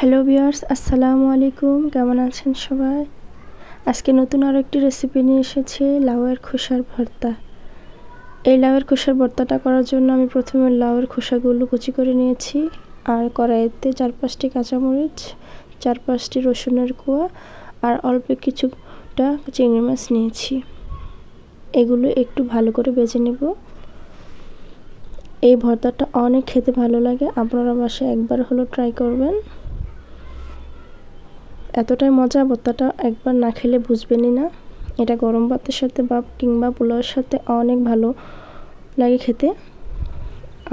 Hello viewers, আসসালামু আলাইকুম। কেমন আছেন সবাই? আজকে নতুন আরও একটি রেসিপি নিয়ে এসেছি, লাউয়ের খোসার ভর্তা। এই লাউয়ের খোসার ভর্তাটা করার জন্য আমি প্রথমে লাউয়ের খোসাগুলো কুচি করে নিয়েছি আর কড়াইতে 4-5টি কাঁচামরিচ, 4-5টি রসুনের কোয়া আর অল্প কিছুটা চিংড়ি মাছ নিয়েছি। এগুলো একটু ভালো করে ভেজে নেব। এই ভর্তাটা অনেক খেতে ভালো লাগে, আপনারা বাসায় একবার হলো ট্রাই করবেন। এতটাই মজা, ভর্তাটা একবার না খেলে বুঝবেনই না। এটা গরম ভাতের সাথে বা কিংবা পোলাওয়ের সাথে অনেক ভালো লাগে খেতে।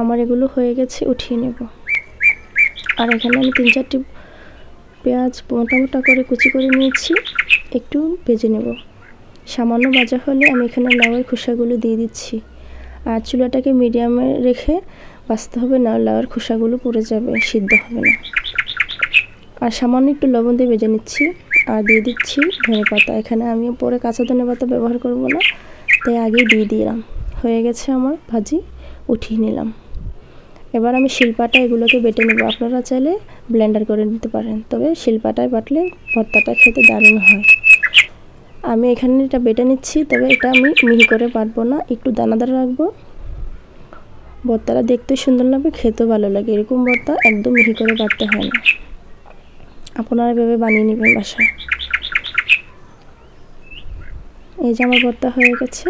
আমার এগুলো হয়ে গেছে, উঠিয়ে নেব। আর এখানে আমি 3-4টি পেঁয়াজ মোটা মোটা করে কুচি করে নিয়েছি, একটু ভেজে নেব। সামান্য ভাজা হলে আমি এখানে লাউয়ের খোসাগুলো দিয়ে দিচ্ছি। আর চুলাটাকে মিডিয়ামে রেখে ভাজতে হবে, না লাউয়ের খোসাগুলো পুড়ে যাবে, সিদ্ধ হবে না। আর সামান্য একটু লবণ দিয়ে ভেজে নিচ্ছি আর দিয়ে দিচ্ছি ধনেপাতা। এখানে আমি পরে কাঁচা ধনেপাতা ব্যবহার করব না, তাই আগেই দিয়ে দিলাম। হয়ে গেছে আমার ভাজি, উঠিয়ে নিলাম। এবার আমি শিলপাটা এগুলোকে বেটে নেব। আপনারা চাইলে ব্লেন্ডার করে নিতে পারেন, তবে শিলপাটায় বাটলে ভর্তাটা খেতে দারুণ হয়। আমি এখানে এটা বেটে নিচ্ছি, তবে এটা আমি মিহি করে বাটবো না, একটু দানাদার রাখবো। ভর্তাটা দেখতে সুন্দর লাগবে, খেতেও ভালো লাগে। এরকম ভর্তা একদম মিহি করে বাটতে হয় না, আপনারা এভাবে বানিয়ে নেবেন বাসায়। এই যে আমার ভর্তা হয়ে গেছে।